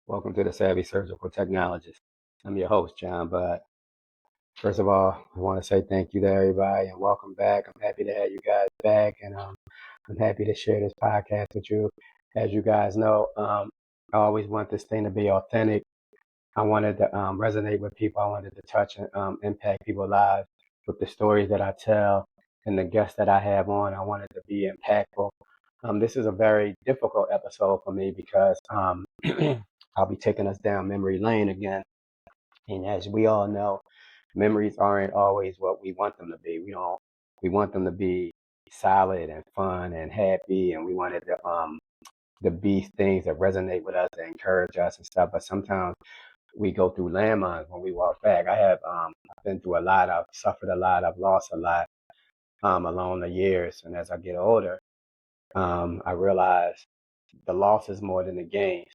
Welcome to the Savvy Surgical Technologist. I'm your host, John Budd. First of all, I want to say thank you to everybody and welcome back. I'm happy to have you guys back, and I'm happy to share this podcast with you. As you guys know, I always want this thing to be authentic. I wanted to resonate with people. I wanted to touch and impact people's lives with the stories that I tell and the guests that I have on. I wanted to be impactful. This is a very difficult episode for me because I'll be taking us down memory lane again. And as we all know, memories aren't always what we want them to be. We want them to be solid and fun and happy, and we want it to be things that resonate with us, that encourage us and stuff. But sometimes we go through landmines when we walk back. I've been through a lot. I've suffered a lot. I've lost a lot along the years. And as I get older, I realize the loss is more than the gains.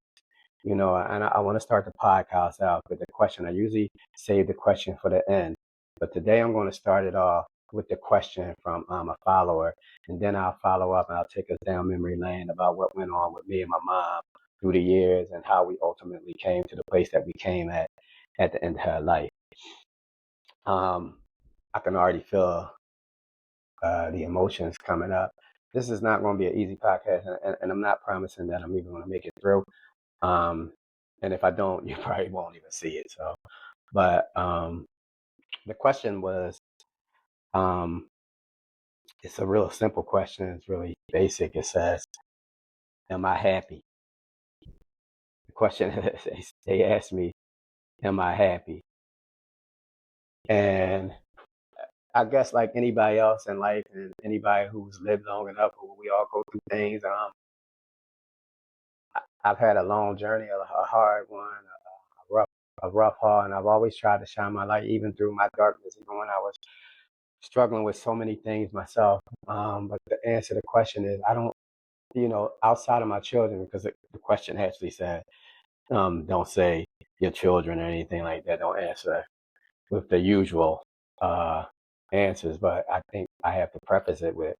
And I want to start the podcast out with the question. I usually save the question for the end, but today I'm going to start it off with the question from a follower, and then I'll follow up and I'll take us down memory lane about what went on with me and my mom through the years and how we ultimately came to the place that we came at the end of her life. I can already feel the emotions coming up. This is not going to be an easy podcast, and I'm not promising that I'm even going to make it through. And if I don't, you probably won't even see it. So, but the question was, um, it's a real simple question. It's really basic. It says, "Am I happy?" The question is, they asked me, "Am I happy?" And I guess like anybody else in life, and anybody who's lived long enough, we all go through things. I've had a long journey, a hard one, a rough haul, and I've always tried to shine my light, even through my darkness, even when I was struggling with so many things myself. But the answer to the question is, I don't, outside of my children, because the question actually said, don't say your children or anything like that. Don't answer with the usual uh, answers. But I think I have to preface it with,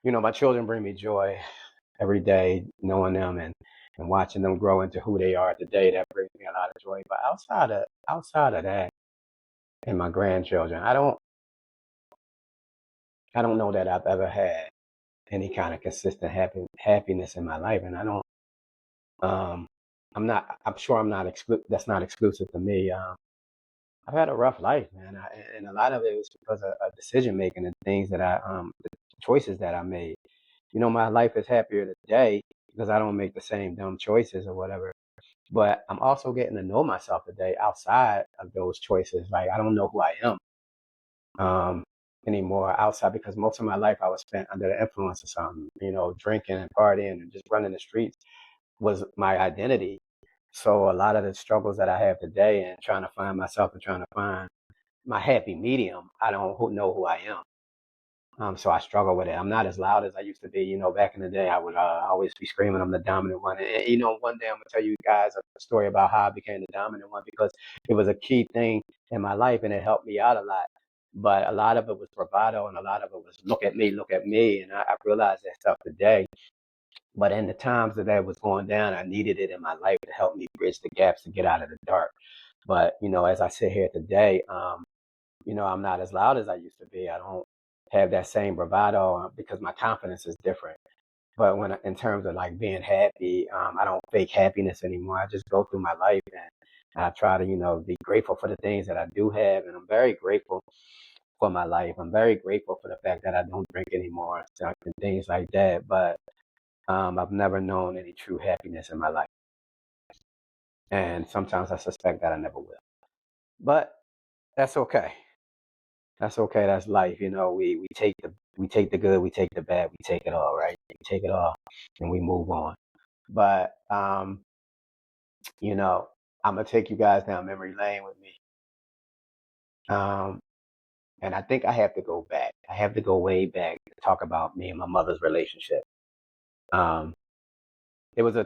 my children bring me joy every day, knowing them and watching them grow into who they are today. That brings me a lot of joy. But outside of that, and my grandchildren, I don't know that I've ever had any kind of consistent happiness in my life, and I don't. Um, I'm sure I'm not That's not exclusive to me. I've had a rough life, man, and a lot of it was because of decision making and things the choices that I made. My life is happier today because I don't make the same dumb choices or whatever. But I'm also getting to know myself today outside of those choices. Like, I don't know who I am um, anymore outside, because most of my life I was spent under the influence of something, drinking and partying and just running the streets was my identity. So a lot of the struggles that I have today and trying to find myself and trying to find my happy medium, I don't know who I am. So I struggle with it. I'm not as loud as I used to be. Back in the day, I would always be screaming I'm the dominant one. And one day I'm gonna tell you guys a story about how I became the dominant one, because it was a key thing in my life and it helped me out a lot. But a lot of it was bravado and a lot of it was look at me. And I realized that stuff today. But in the times that was going down, I needed it in my life to help me bridge the gaps to get out of the dark. But as I sit here today, I'm not as loud as I used to be. I don't have that same bravado because my confidence is different. But in terms of like being happy, I don't fake happiness anymore. I just go through my life and I try to, be grateful for the things that I do have. And I'm very grateful for my life. I'm very grateful for the fact that I don't drink anymore and stuff and things like that. But I've never known any true happiness in my life. And sometimes I suspect that I never will. But that's okay. That's okay. That's life. We take the good, we take the bad, we take it all, right? We take it all and we move on. But you know, I'm gonna take you guys down memory lane with me. Um, and I think I have to go back. I have to go way back to talk about me and my mother's relationship. Um, it was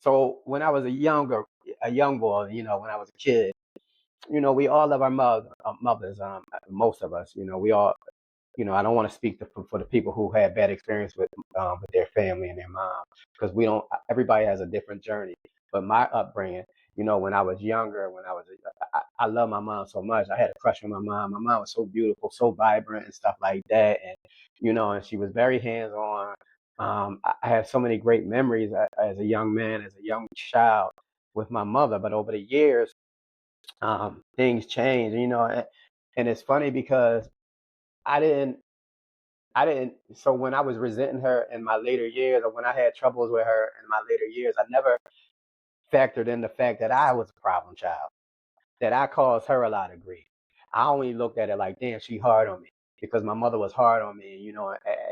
so when I was a young boy, when I was a kid, we all love our mothers. Most of us, we all, I don't want to speak for the people who had bad experience with their family and their mom, because we don't. Everybody has a different journey. But my upbringing, when I was younger, I love my mom so much. I had a crush on my mom. My mom was so beautiful, so vibrant and stuff like that. And, and she was very hands on. I have so many great memories as a young man, as a young child with my mother. But over the years, things change, and it's funny because I didn't, so when I was resenting her in my later years, or when I had troubles with her in my later years, I never factored in the fact that I was a problem child, that I caused her a lot of grief. I only looked at it like, damn, she hard on me because my mother was hard on me,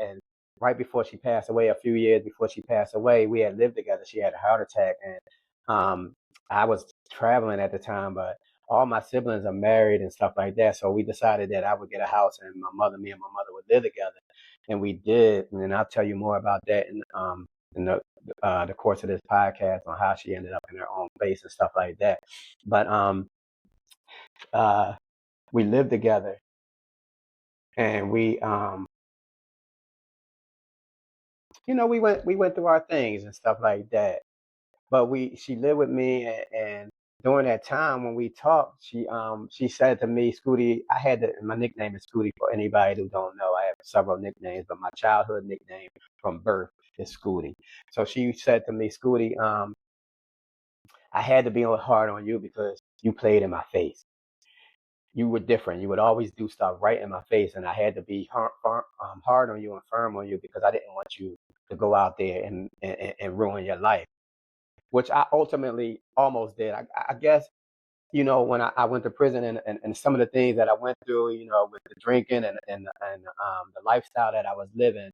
and right before she passed away, a few years before she passed away, we had lived together. She had a heart attack, and um, I was traveling at the time, but all my siblings are married and stuff like that. So we decided that I would get a house, and me and my mother would live together, and we did. And then I'll tell you more about that in the course of this podcast on how she ended up in her own place and stuff like that. But uh, we lived together, and we went through our things and stuff like that. But she lived with me, and during that time when we talked, she said to me, Scooty, my nickname is Scooty for anybody who don't know. I have several nicknames, but my childhood nickname from birth is Scooty. So she said to me, Scooty, I had to be hard on you because you played in my face. You were different. You would always do stuff right in my face, and I had to be hard on you and firm on you because I didn't want you to go out there and ruin your life, which I ultimately almost did. I guess, when I went to prison, and some of the things that I went through, with the drinking and the lifestyle that I was living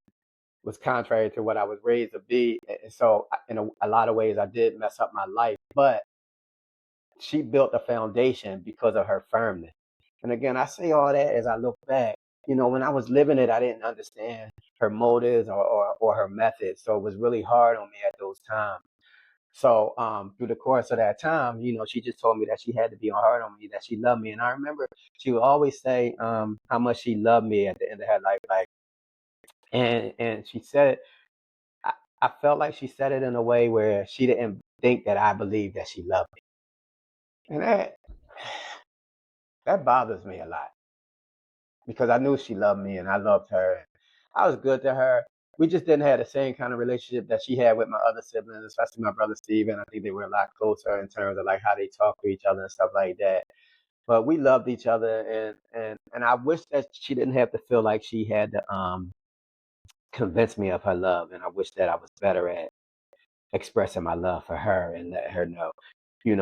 was contrary to what I was raised to be. And so, in a lot of ways, I did mess up my life, but she built a foundation because of her firmness. And again, I say all that as I look back. When I was living it, I didn't understand her motives or her methods. So it was really hard on me at those times. So through the course of that time, she just told me that she had to be hard on me, that she loved me. And I remember she would always say how much she loved me at the end of her life. Like, and she said, I felt like she said it in a way where she didn't think that I believed that she loved me. And that bothers me a lot because I knew she loved me and I loved her. And I was good to her. We just didn't have the same kind of relationship that she had with my other siblings, especially my brother Steven. I think they were a lot closer in terms of like how they talk to each other and stuff like that. But we loved each other, and I wish that she didn't have to feel like she had to convince me of her love. And I wish that I was better at expressing my love for her and let her know,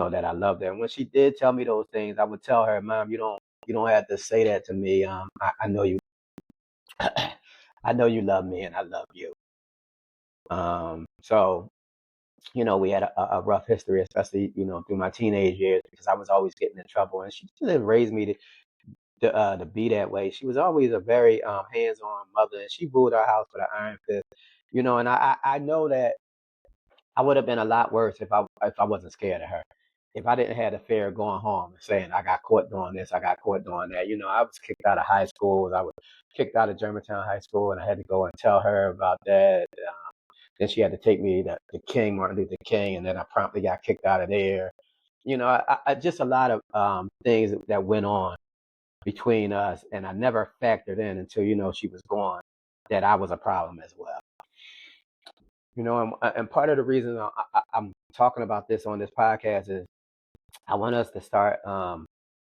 that I loved her. And when she did tell me those things, I would tell her, Mom, you don't have to say that to me. I know you I know you love me and I love you. So, we had a rough history, especially, through my teenage years because I was always getting in trouble, and she didn't raise me to be that way. She was always a very hands-on mother, and she ruled our house with an iron fist. And I know that I would have been a lot worse if I wasn't scared of her. If I didn't have the fear of going home and saying I got caught doing this, I got caught doing that. I was kicked out of high school. I was kicked out of Germantown High School, and I had to go and tell her about that. Then she had to take me to King, Martin Luther King, and then I promptly got kicked out of there. Just a lot of things that went on between us, and I never factored in until she was gone that I was a problem as well. And part of the reason I'm talking about this on this podcast is I want us to start,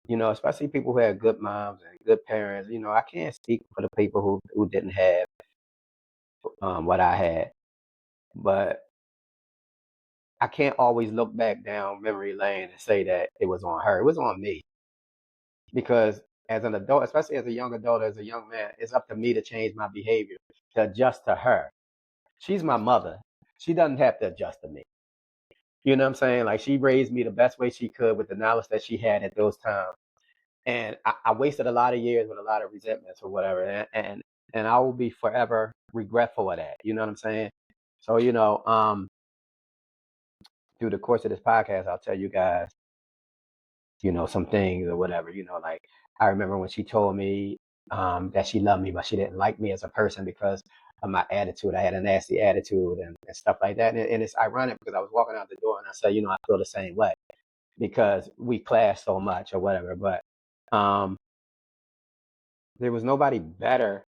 especially people who had good moms and good parents. I can't speak for the people who didn't have what I had, but I can't always look back down memory lane and say that it was on her. It was on me because as an adult, especially as a young adult, as a young man, it's up to me to change my behavior to adjust to her. She's my mother. She doesn't have to adjust to me. You know what I'm saying? Like she raised me the best way she could with the knowledge that she had at those times. And I wasted a lot of years with a lot of resentments or whatever. And I will be forever regretful of that. You know what I'm saying? So, through the course of this podcast, I'll tell you guys, some things or whatever, like I remember when she told me that she loved me, but she didn't like me as a person because of my attitude. I had a nasty attitude and stuff like that. And it's ironic because I was walking out the door and I said, I feel the same way because we clash so much or whatever. But um, there was nobody better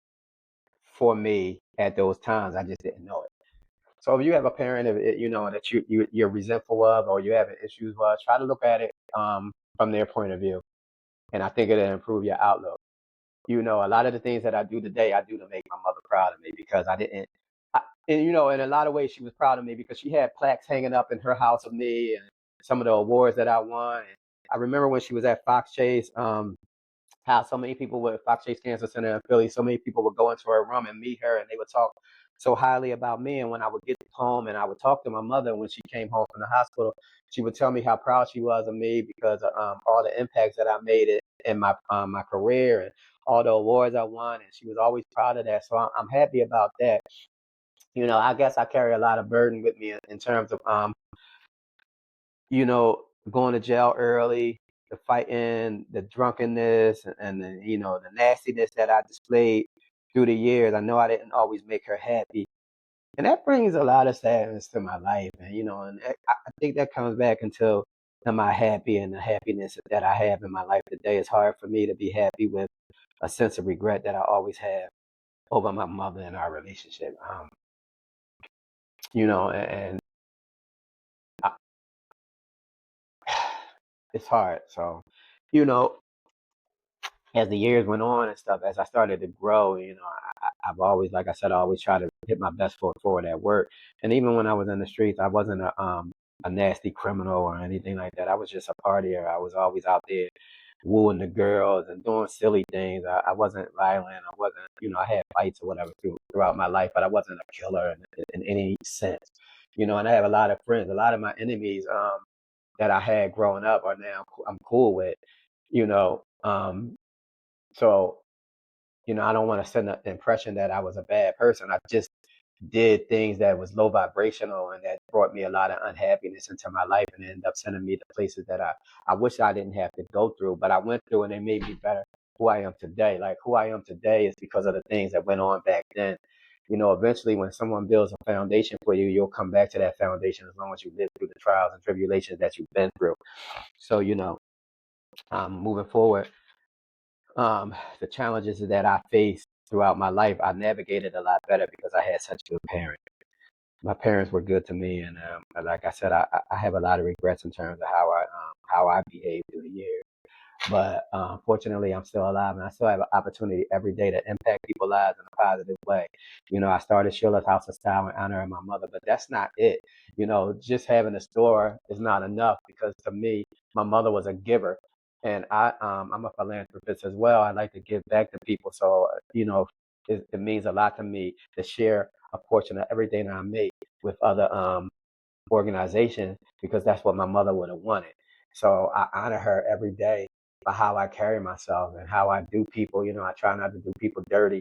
for me at those times. I just didn't know it. So if you have a parent, that you're resentful of, or you're having issues with, try to look at it from their point of view, and I think it'll improve your outlook. A lot of the things that I do today, I do to make my mother proud of me because I didn't. And in a lot of ways, she was proud of me because she had plaques hanging up in her house of me and some of the awards that I won. And I remember when she was at Fox Chase, how so many people would Fox Chase Cancer Center in Philly, so many people would go into her room and meet her and they would talk so highly about me. And when I would get home and I would talk to my mother when she came home from the hospital, she would tell me how proud she was of me because of all the impacts that I made in my career and all the awards I won. And she was always proud of that. So I'm happy about that. I guess I carry a lot of burden with me in terms of going to jail early, the fighting, the drunkenness, and the the nastiness that I displayed through the years. I know I didn't always make her happy, and that brings a lot of sadness to my life. And I think that comes back into am I happy and the happiness that I have in my life today. It's hard for me to be happy with a sense of regret that I always have over my mother and our relationship. And I, it's hard. So, you know, as the years went on and stuff, as I started to grow, I've always, like I said, I always try to hit my best foot forward at work. And even when I was in the streets, I wasn't a nasty criminal or anything like that. I was just a partier. I was always out there wooing the girls and doing silly things. I wasn't violent. I wasn't, I had fights or whatever throughout my life, but I wasn't a killer in any sense. And I have a lot of friends. A lot of my enemies that I had growing up are now I'm cool with. You know, so, I don't want to send the impression that I was a bad person. I just did things that was low vibrational and that brought me a lot of unhappiness into my life and ended up sending me to places that I wish I didn't have to go through, but I went through and they made me better who I am today. Like who I am today is because of the things that went on back then. Eventually when someone builds a foundation for you, you'll come back to that foundation as long as you live through the trials and tribulations that you've been through. So, moving forward, the challenges that I faced throughout my life, I navigated a lot better because I had such good parents. My parents were good to me, and like I said, I have a lot of regrets in terms of how I behaved through the years. But fortunately, I'm still alive, and I still have an opportunity every day to impact people's lives in a positive way. I started Sheila's House of Style in honor of my mother, but that's not it. Just having a store is not enough because to me, my mother was a giver, and I'm a philanthropist as well. I like to give back to people, so it means a lot to me to share a portion of everything that I make with other organizations because that's what my mother would have wanted. So I honor her every day by how I carry myself and how I do people. I try not to do people dirty,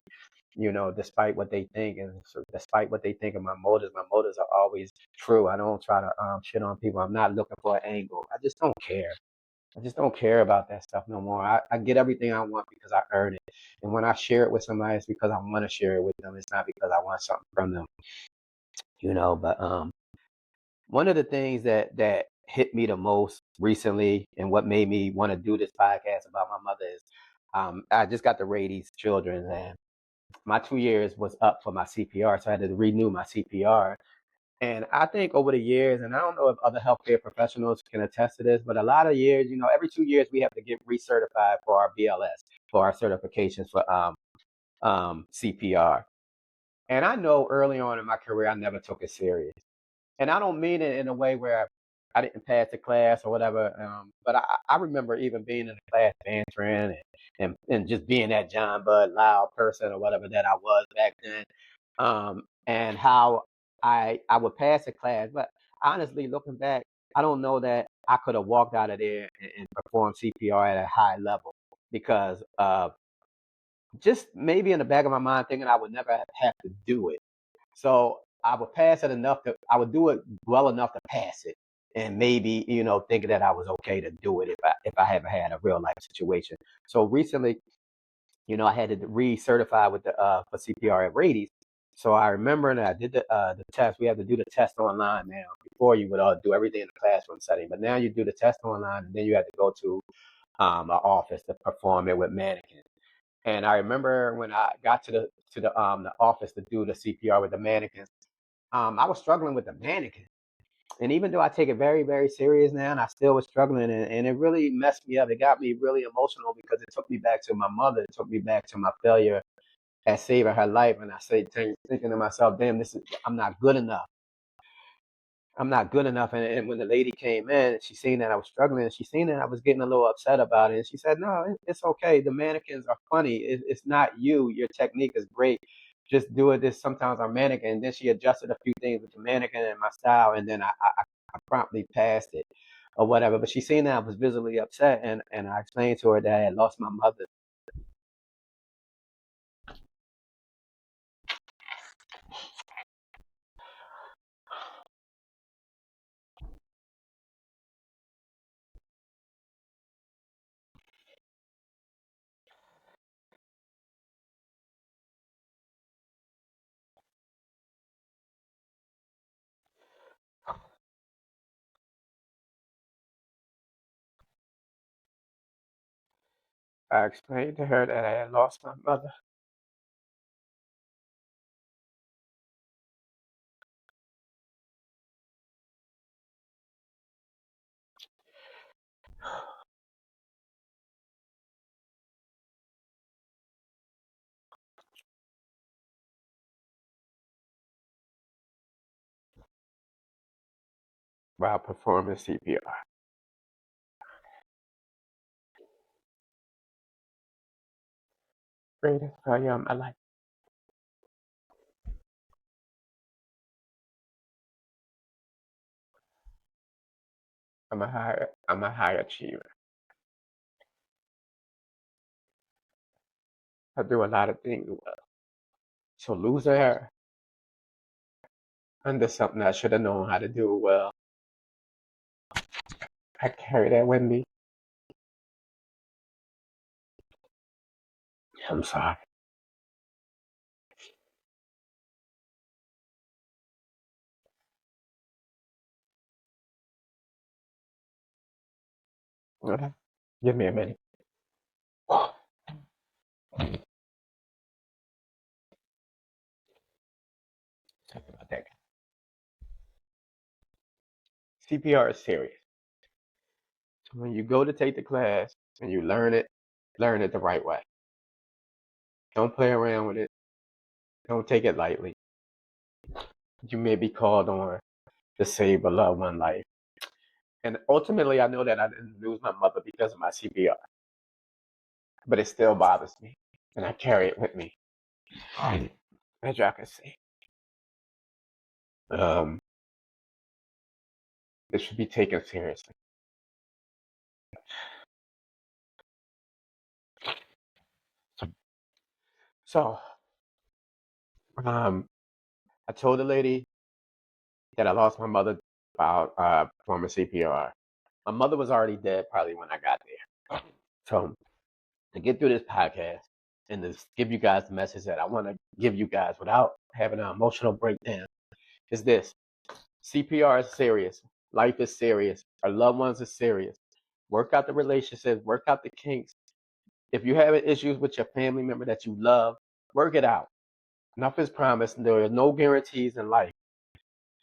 despite what they think. And so despite what they think of my motives are always true. I don't try to shit on people. I'm not looking for an angle. I just don't care. I just don't care about that stuff no more. I get everything I want because I earn it. And when I share it with somebody, it's because I want to share it with them. It's not because I want something from them, but one of the things that hit me the most recently and what made me want to do this podcast about my mother is I just got to raise these children and my 2 years was up for my CPR, so I had to renew my CPR. And I think over the years, and I don't know if other healthcare professionals can attest to this, but a lot of years, every 2 years we have to get recertified for our BLS, for our certifications for CPR. And I know early on in my career, I never took it serious. And I don't mean it in a way where I didn't pass the class or whatever. But I remember even being in the class bantering and just being that John Bud loud person or whatever that I was back then. And how I would pass the class. But honestly, looking back, I don't know that I could have walked out of there and performed CPR at a high level because just maybe in the back of my mind thinking I would never have to do it. So I would pass it enough I would do it well enough to pass it. And maybe, thinking that I was okay to do it if I ever had a real life situation. So recently, I had to recertify with the for CPR at Rady's. So I remember that I did the test. We have to do the test online now. Before you would do everything in the classroom setting, but now you do the test online, and then you have to go to an office to perform it with mannequins. And I remember when I got to the office to do the CPR with the mannequins, I was struggling with the mannequin. And even though I take it very, very serious now, and I still was struggling, and it really messed me up. It got me really emotional because it took me back to my mother. It took me back to my failure at saving her life. And I say, thinking to myself, damn, I'm not good enough. I'm not good enough. And when the lady came in, she seen that I was struggling, and she seen that I was getting a little upset about it. And she said, no, it's okay. The mannequins are funny. It's not you. Your technique is great. Just do it. This sometimes I'm mannequin. And then she adjusted a few things with the mannequin and my style. And then I promptly passed it or whatever. But she seen that I was visibly upset. And I explained to her that I had lost my mother. I explained to her that I had lost my mother. While performing CPR. Greatest failure of my life. I'm a high achiever. I do a lot of things well. So losing her under something I should have known how to do well. I carry that with me. I'm sorry. Okay. Give me a minute. Sorry about that. CPR is serious. So when you go to take the class and you learn it the right way. Don't play around with it. Don't take it lightly. You may be called on to save a loved one life. And ultimately, I know that I didn't lose my mother because of my CPR, but it still bothers me, and I carry it with me. As y'all can see, um, it should be taken seriously. So, I told the lady that I lost my mother about performing CPR. My mother was already dead probably when I got there. So, to get through this podcast and to give you guys the message that I want to give you guys without having an emotional breakdown is this: CPR is serious. Life is serious. Our loved ones are serious. Work out the relationships, work out the kinks. If you're having issues with your family member that you love, work it out. Nothing's promised, and there are no guarantees in life.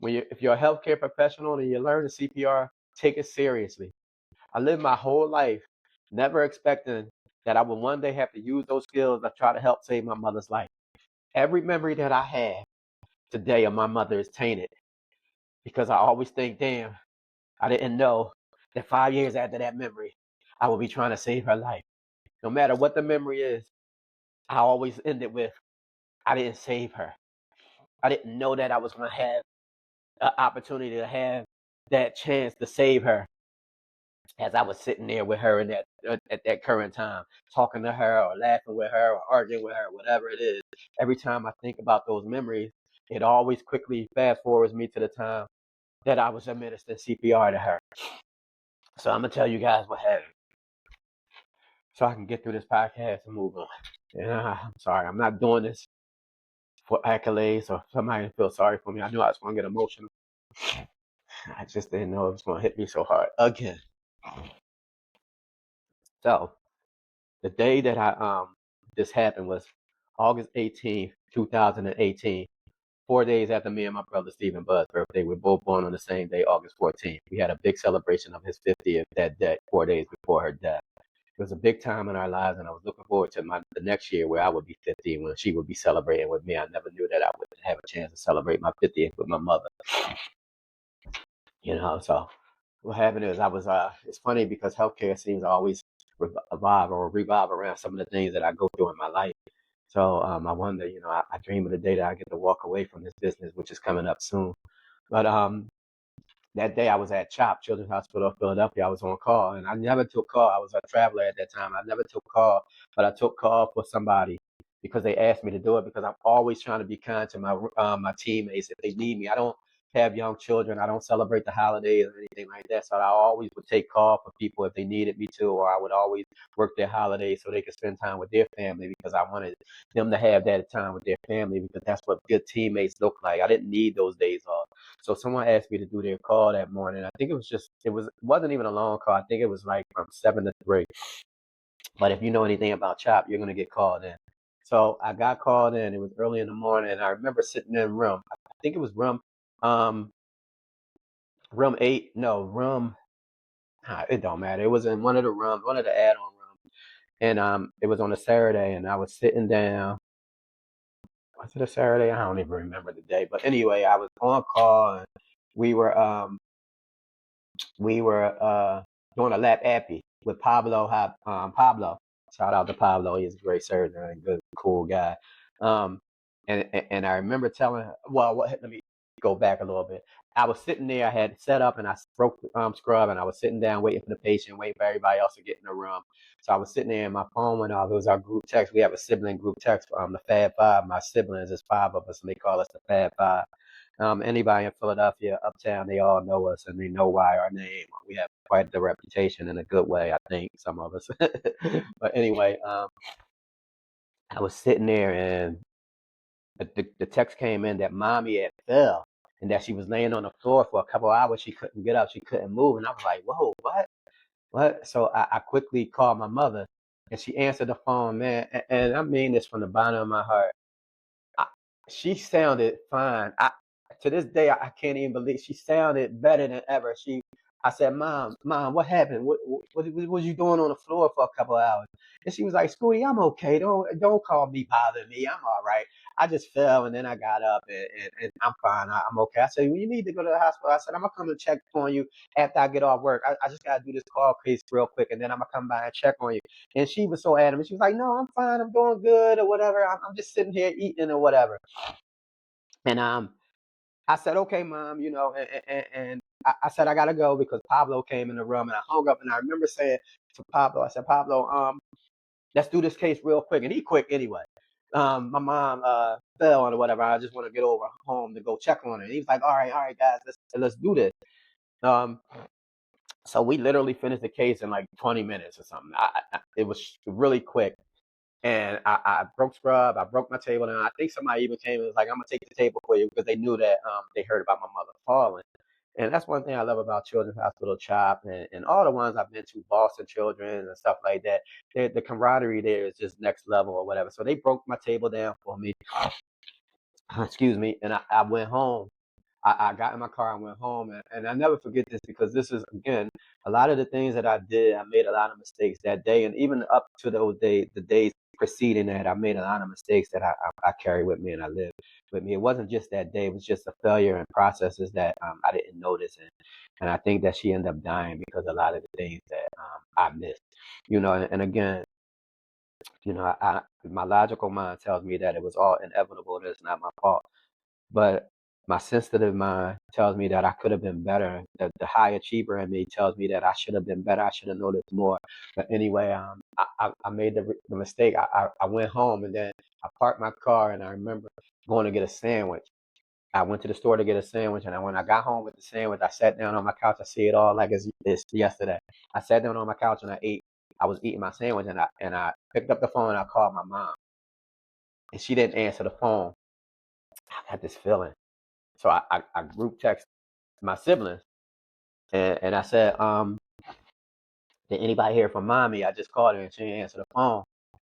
If you're a healthcare professional and you learn the CPR, take it seriously. I lived my whole life never expecting that I would one day have to use those skills to try to help save my mother's life. Every memory that I have today of my mother is tainted because I always think, damn, I didn't know that 5 years after that memory, I would be trying to save her life. No matter what the memory is, I always end it with, I didn't save her. I didn't know that I was going to have an opportunity to have that chance to save her as I was sitting there with her in that at that current time, talking to her or laughing with her or arguing with her, whatever it is. Every time I think about those memories, it always quickly fast forwards me to the time that I was administering CPR to her. So I'm gonna tell you guys what happened, so I can get through this podcast and move on. And I'm sorry, I'm not doing this for accolades or somebody to feel sorry for me. I knew I was going to get emotional. I just didn't know it was going to hit me so hard again. So the day that I this happened was August 18th, 2018. 4 days after me and my brother Stephen Bud's birthday. We're both born on the same day, August 14th. We had a big celebration of his 50th that day, 4 days before her death. It was a big time in our lives, and I was looking forward to the next year where I would be 50 and when she would be celebrating with me. I never knew that I would have a chance to celebrate my 50th with my mother. So what happened is it's funny because healthcare seems to always revolve around some of the things that I go through in my life. So I wonder, I dream of the day that I get to walk away from this business, which is coming up soon. But that day I was at CHOP, Children's Hospital of Philadelphia. I was on call, and I never took call. I was a traveler at that time. I never took call, but I took call for somebody because they asked me to do it because I'm always trying to be kind to my teammates if they need me. I don't have young children. I don't celebrate the holidays or anything like that. So I always would take call for people if they needed me to, or I would always work their holidays so they could spend time with their family because I wanted them to have that time with their family because that's what good teammates look like. I didn't need those days off. So someone asked me to do their call that morning. I think it wasn't even a long call. I think it was like from 7 to 3. But if you know anything about CHOP, you're gonna get called in. So I got called in. It was early in the morning, and I remember sitting in room. I think it was um room 8. No, it don't matter. It was in one of the rooms, one of the add-on rooms, and it was on a Saturday, and I was sitting down. Was it a Saturday? I don't even remember the day. But anyway, I was on call, and we were um we were doing a lap appy with Pablo. Shout out to Pablo. He's a great surgeon and good, cool guy. Um, and I remember telling her, let me go back a little bit. I was sitting there, I had set up and I broke the scrub and I was sitting down waiting for the patient, waiting for everybody else to get in the room. So I was sitting there and my phone went off. It was our group text. We have a sibling group text, the Fab Five. My siblings is 5 of us and they call us the Fab Five. Anybody in Philadelphia, uptown, they all know us and they know why our name. We have quite the reputation in a good way, I think, some of us. But anyway, I was sitting there and the text came in that mommy had fell and that she was laying on the floor for a couple hours. She couldn't get up, she couldn't move. And I was like, whoa, what? What? So I quickly called my mother and she answered the phone, man. And I mean this from the bottom of my heart. I, she sounded fine. To this day I can't even believe she sounded better than ever. I said, Mom, what happened? What was you doing on the floor for a couple of hours? And she was like, Scooty, I'm okay. Don't call me bothering me. I'm all right. I just fell and then I got up and I'm fine. I'm okay. I said, well, you need to go to the hospital. I said, I'm gonna come and check on you after I get off work. I just gotta do this call case real quick and then I'm gonna come by and check on you. And she was so adamant. She was like, no, I'm fine. I'm doing good or whatever. I'm just sitting here eating or whatever. And I said, okay, Mom, and I said I gotta go because Pablo came in the room and I hung up and I remember saying to Pablo, I said, Pablo, let's do this case real quick. And he quick anyway. My mom fell or whatever. I just want to get over home to go check on her. And he was like, all right, guys, let's do this. Um, so we literally finished the case in like 20 minutes or something. It was really quick. And I broke scrub. I broke my table, and I think somebody even came and was like, "I'm gonna take the table for you," because they knew that they heard about my mother falling. And that's one thing I love about Children's Hospital CHOP and all the ones I've been to, Boston Children and stuff like that. The camaraderie there is just next level or whatever. So they broke my table down for me. Excuse me, and I went home. I got in my car and went home, and I never forget this because this is again a lot of the things that I did. I made a lot of mistakes that day, and even up to those days, the days preceding that, I made a lot of mistakes that I carry with me and I live with me. It wasn't just that day; it was just a failure and processes that I didn't notice, and I think that she ended up dying because a lot of the things that I missed. And again, my logical mind tells me that it was all inevitable. That it's not my fault. But my sensitive mind tells me that I could have been better. The high achiever in me tells me that I should have been better. I should have noticed more. But anyway, I made the mistake. I went home and then I parked my car and I remember going to get a sandwich. I went to the store to get a sandwich and when I got home with the sandwich, I sat down on my couch. I see it all like it's yesterday. I sat down on my couch and I ate. I was eating my sandwich and I picked up the phone and I called my mom and she didn't answer the phone. I got this feeling. So I group text my siblings and I said, did anybody hear from mommy? I just called her and she didn't answer the phone.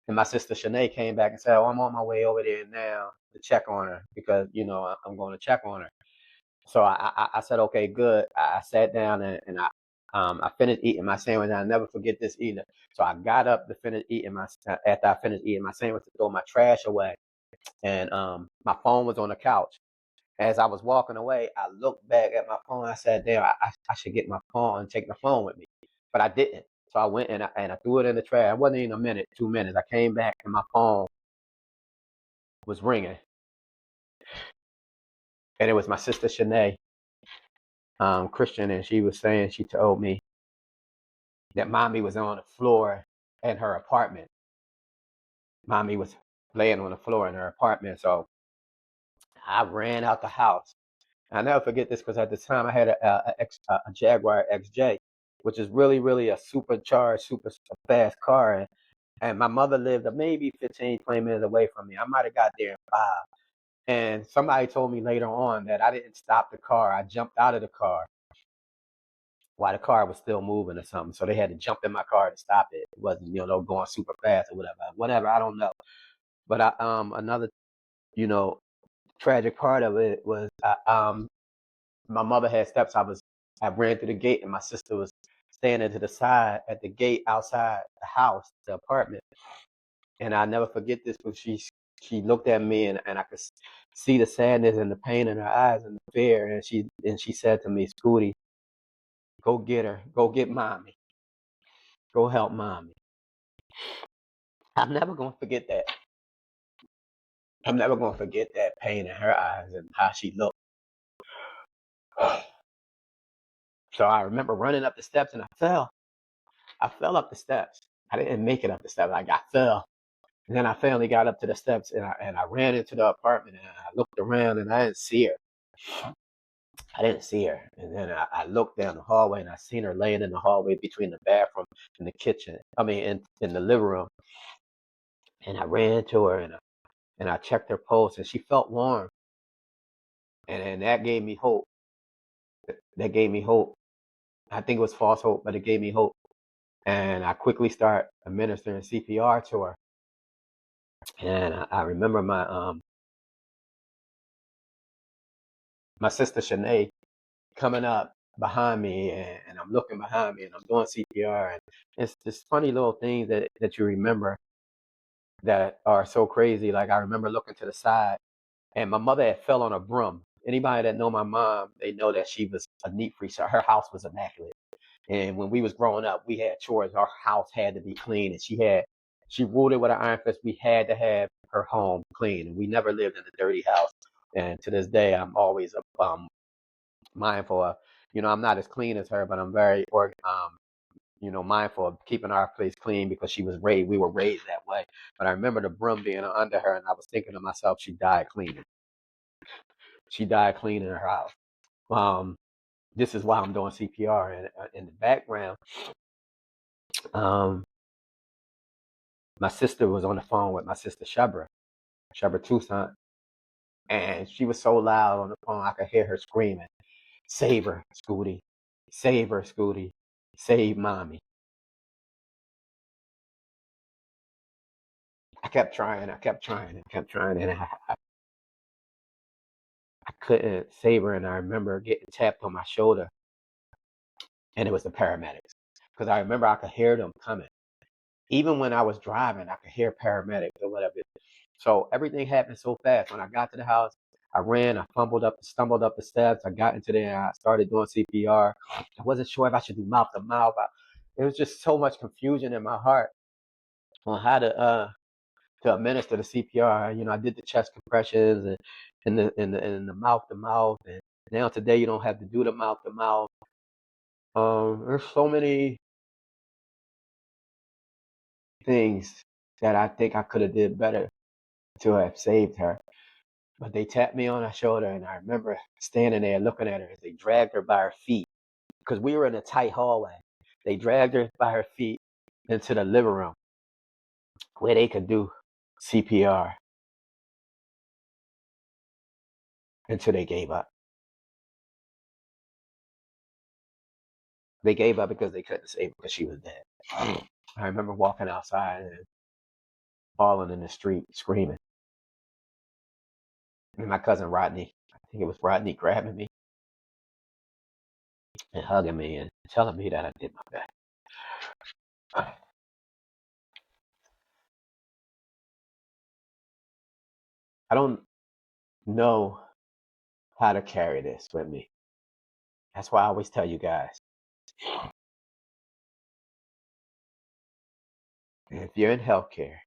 And my sister Shanae came back and said, oh, I'm on my way over there now to check on her because, I'm going to check on her. So I said, okay, good. I sat down and I finished eating my sandwich. And I'll never forget this either. So I got up to finish eating after I finished eating my sandwich to throw my trash away. And my phone was on the couch. As I was walking away, I looked back at my phone. I said, damn, I should get my phone and take the phone with me. But I didn't. So I went and I threw it in the trash. It wasn't even a minute, 2 minutes. I came back and my phone was ringing. And it was my sister Shanae, Christian, and she told me that mommy was on the floor in her apartment. Mommy was laying on the floor in her apartment. So I ran out the house. I'll never forget this because at the time I had a Jaguar XJ, which is really, really a supercharged, super fast car. And my mother lived maybe 15, 20 minutes away from me. I might have got there in 5. And somebody told me later on that I didn't stop the car. I jumped out of the car while the car was still moving or something. So they had to jump in my car to stop it. It wasn't, going super fast or whatever. Whatever, I don't know. But another, you know, tragic part of it was my mother had steps. I ran through the gate and my sister was standing to the side at the gate outside the house, the apartment. And I never forget this because she looked at me and I could see the sadness and the pain in her eyes and the fear. And she said to me, Scooty, go get her. Go get mommy. Go help mommy. I'm never gonna forget that. I'm never gonna forget that pain in her eyes and how she looked. So I remember running up the steps and I fell. I fell up the steps. I didn't make it up the steps. I fell. And then I finally got up to the steps and I ran into the apartment and I looked around and I didn't see her. I didn't see her. And then I looked down the hallway and I seen her laying in the hallway between the bathroom and the kitchen. I mean, in the living room. And I ran to her and I checked her pulse and she felt warm. And that gave me hope. That gave me hope. I think it was false hope, but it gave me hope. And I quickly start administering CPR to her. And I remember my sister Shanae coming up behind me and I'm looking behind me and I'm doing CPR and it's just funny little things that you remember that are so crazy. Like I remember looking to the side and my mother had fell on a broom. Anybody that know my mom, they know that she was a neat freak. So her house was immaculate. And when we was growing up, we had chores. Our house had to be clean and she ruled it with an iron fist. We had to have her home clean and we never lived in a dirty house. And to this day, I'm always mindful of, I'm not as clean as her, but I'm very mindful of keeping our place clean because we were raised that way. But I remember the broom being under her and I was thinking to myself, she died cleaning. She died cleaning her house. This is why I'm doing CPR. And in the background, um, my sister was on the phone with my sister Shebra Tucson. And she was so loud on the phone, I could hear her screaming, save her, Scooty. Save her, Scooty. Save mommy. I kept trying, and I couldn't save her. And I remember getting tapped on my shoulder, and it was the paramedics. Because I remember I could hear them coming. Even when I was driving, I could hear paramedics or whatever. So everything happened so fast. When I got to the house, I ran, I stumbled up the steps. I got into there, and I started doing CPR. I wasn't sure if I should do mouth to mouth. It was just so much confusion in my heart on how to administer the CPR. I did the chest compressions and the mouth to mouth. And now today you don't have to do the mouth to mouth. There's so many things that I think I could have did better to have saved her. But they tapped me on the shoulder, and I remember standing there looking at her as they dragged her by her feet because we were in a tight hallway. They dragged her by her feet into the living room where they could do CPR. until they gave up. They gave up because they couldn't save her because she was dead. I remember walking outside and falling in the street screaming. And my cousin Rodney, I think it was Rodney, grabbing me and hugging me and telling me that I did my best. I don't know how to carry this with me. That's why I always tell you guys, if you're in healthcare,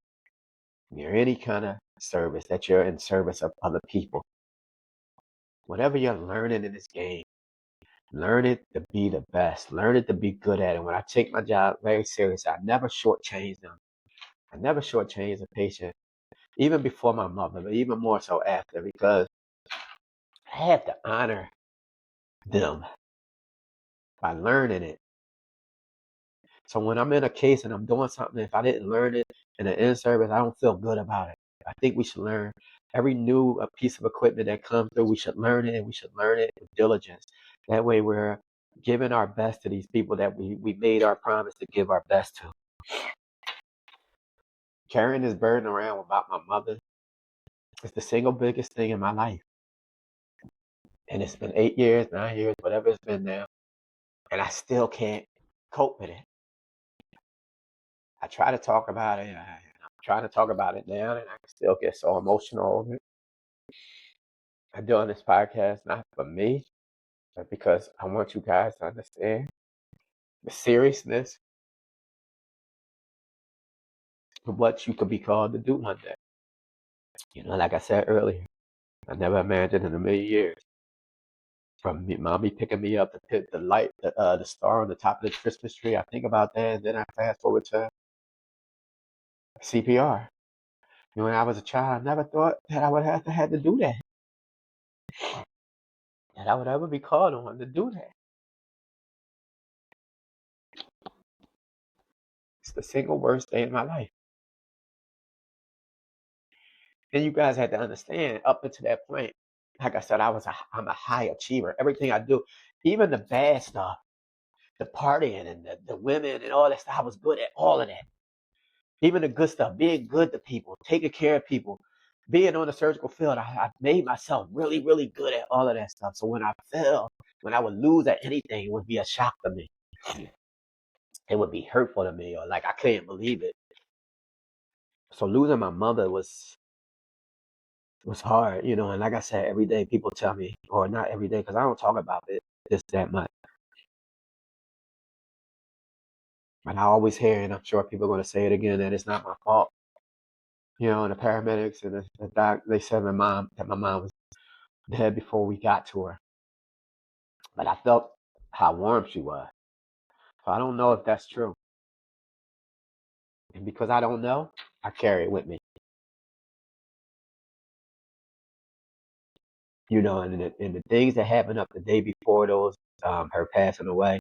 you're any kind of service that you're in service of other people, whatever you're learning in this game, learn it to be the best. Learn it to be good at it. When I take my job very serious, I never shortchange them. I never shortchange a patient, even before my mother, but even more so after, because I have to honor them by learning it. So when I'm in a case and I'm doing something, if I didn't learn it in an in-service, I don't feel good about it. I think we should learn every new piece of equipment that comes through. We should learn it, and we should learn it with diligence. That way we're giving our best to these people that we made our promise to give our best to. Carrying this burden around about my mother is the single biggest thing in my life. And it's been 8 years, 9 years, whatever it's been now. And I still can't cope with it. I try to talk about it. I'm trying to talk about it now, and I still get so emotional over it. I'm doing this podcast not for me, but because I want you guys to understand the seriousness of what you could be called to do one day. Like I said earlier, I never imagined in a million years from mommy picking me up to put the light, the star on the top of the Christmas tree. I think about that, and then I fast forward to CPR. When I was a child, I never thought that I would have to do that. That I would ever be called on to do that. It's the single worst day in my life. And you guys had to understand, up until that point, like I said, I'm a high achiever. Everything I do, even the bad stuff, the partying and the women and all that stuff, I was good at all of that. Even the good stuff, being good to people, taking care of people, being on the surgical field, I made myself really, really good at all of that stuff. So when I fell, when I would lose at anything, it would be a shock to me. It would be hurtful to me, or like I couldn't believe it. So losing my mother was hard, and like I said, every day people tell me, or not every day, because I don't talk about it just that much. But I always hear, and I'm sure people are going to say it again, that it's not my fault. And the paramedics and the doc, they said that my mom was dead before we got to her. But I felt how warm she was. So I don't know if that's true. And because I don't know, I carry it with me. And the things that happened up the day before those, her passing away,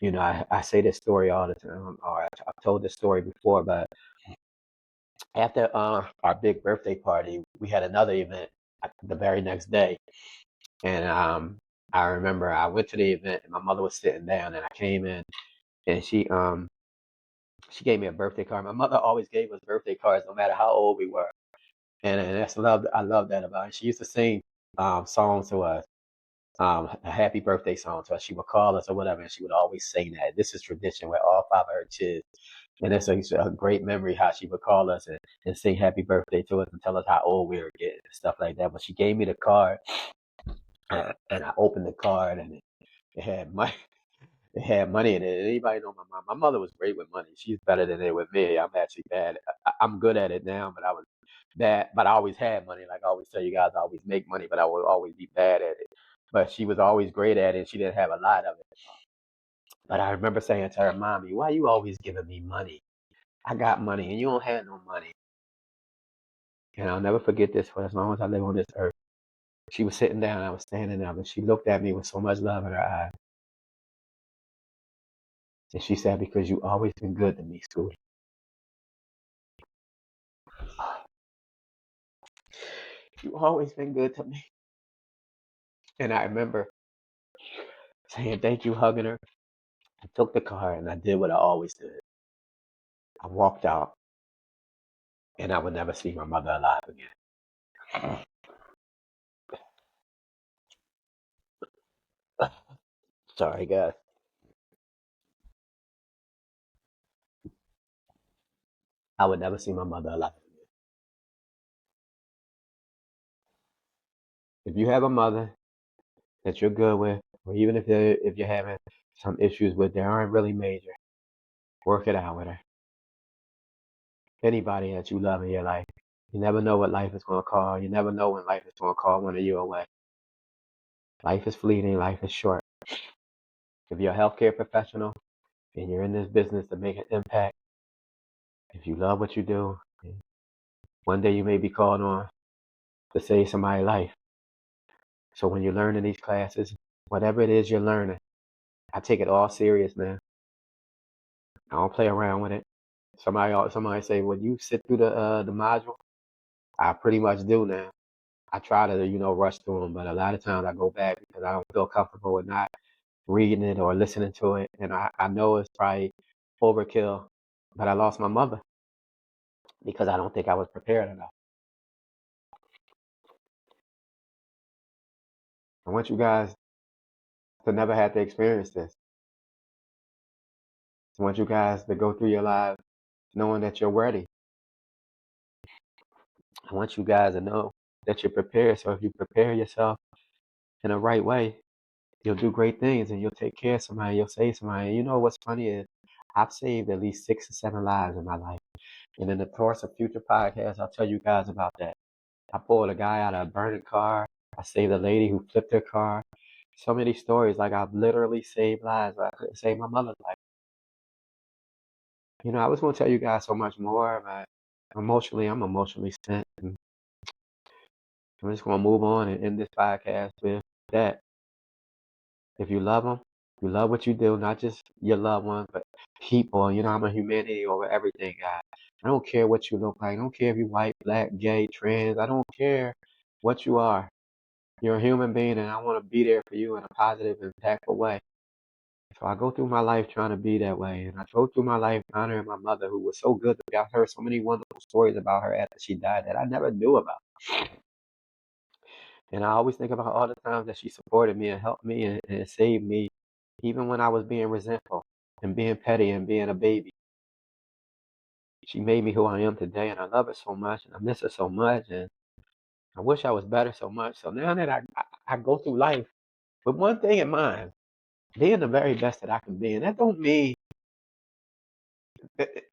I say this story all the time, or I've told this story before, but after our big birthday party, we had another event the very next day. And I remember I went to the event and my mother was sitting down and I came in and she gave me a birthday card. My mother always gave us birthday cards no matter how old we were. And I love that about her. She used to sing songs to us, a happy birthday song to us. She would call us or whatever, and she would always sing that. This is tradition with all five of her kids. And it's a great memory how she would call us and sing happy birthday to us and tell us how old we were getting and stuff like that. But she gave me the card, and I opened the card, and it had money. It had money in it. Anybody know my mom? My mother was great with money. She's better than it with me. I'm actually bad. I'm good at it now, but I was bad. But I always had money. Like I always tell you guys, I always make money, but I would always be bad at it. But she was always great at it. She didn't have a lot of it. But I remember saying to her, "Mommy, why you always giving me money? I got money and you don't have no money." And I'll never forget this for as long as I live on this earth. She was sitting down, I was standing up, and she looked at me with so much love in her eyes. And she said, "Because you always been good to me, Scooty. You always been good to me." And I remember saying thank you, hugging her. I took the car and I did what I always did. I walked out and I would never see my mother alive again. Sorry, guys. I would never see my mother alive again. If you have a mother that you're good with, or even if you're having some issues with, they aren't really major, work it out with her. Anybody that you love in your life, you never know what life is going to call. You never know when life is going to call one of you away. Life is fleeting. Life is short. If you're a healthcare professional and you're in this business to make an impact, if you love what you do, one day you may be called on to save somebody's life. So when you're learning these classes, whatever it is you're learning, I take it all serious, man. I don't play around with it. Somebody say, "Well, you sit through the module." I pretty much do now. I try to rush through them, but a lot of times I go back because I don't feel comfortable with not reading it or listening to it, and I know it's probably overkill. But I lost my mother because I don't think I was prepared enough. I want you guys to never have to experience this. I want you guys to go through your lives knowing that you're ready. I want you guys to know that you're prepared. So if you prepare yourself in the right way, you'll do great things and you'll take care of somebody, you'll save somebody. And you know what's funny is I've saved at least 6 or 7 lives in my life. And in the course of future podcasts, I'll tell you guys about that. I pulled a guy out of a burning car. I saved a lady who flipped her car. So many stories, like I've literally saved lives, but I couldn't save my mother's life. I was going to tell you guys so much more, but I'm emotionally spent. And I'm just going to move on and end this podcast with that. If you love them, you love what you do, not just your loved ones, but people. I'm a humanity over everything, guys. I don't care what you look like. I don't care if you're white, black, gay, trans. I don't care what you are. You're a human being, and I want to be there for you in a positive, impactful way. So I go through my life trying to be that way, and I go through my life honoring my mother, who was so good to me. I've heard so many wonderful stories about her after she died that I never knew about. And I always think about all the times that she supported me and helped me and saved me, even when I was being resentful and being petty and being a baby. She made me who I am today, and I love her so much, and I miss her so much, and I wish I was better so much. So now that I go through life with one thing in mind, being the very best that I can be, and that don't mean,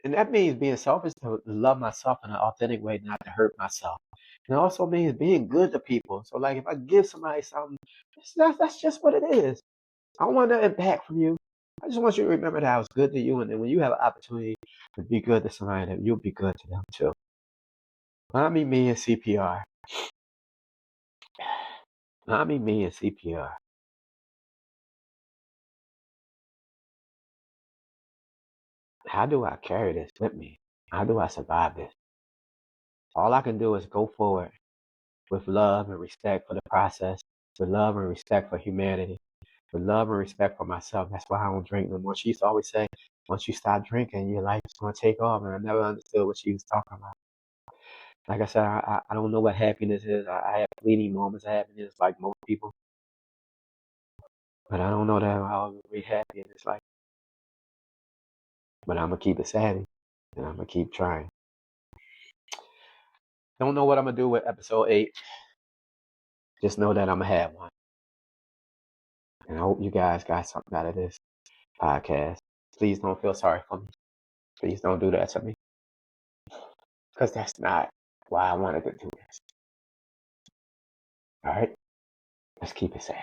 and that means being selfish to love myself in an authentic way, not to hurt myself. And it also means being good to people. So like if I give somebody something, that's just what it is. I don't want nothing back from you. I just want you to remember that I was good to you, and then when you have an opportunity to be good to somebody, that you'll be good to them too. Mommy, me, and CPR. Mommy, me, and CPR. How do I carry this with me? How do I survive this? All I can do is go forward with love and respect for the process, with love and respect for humanity, with love and respect for myself. That's why I don't drink no more. She used to always say, once you stop drinking, your life is going to take off. And I never understood what she was talking about. Like I said, I don't know what happiness is. I have fleeting moments of happiness like most people, but I don't know that I'll be happy in this life. But I'm going to keep it savvy and I'm going to keep trying. Don't know what I'm going to do with episode 8. Just know that I'm going to have one. And I hope you guys got something out of this podcast. Please don't feel sorry for me. Please don't do that to me. Because that's not why I wanted to do this. All right? Let's keep it safe.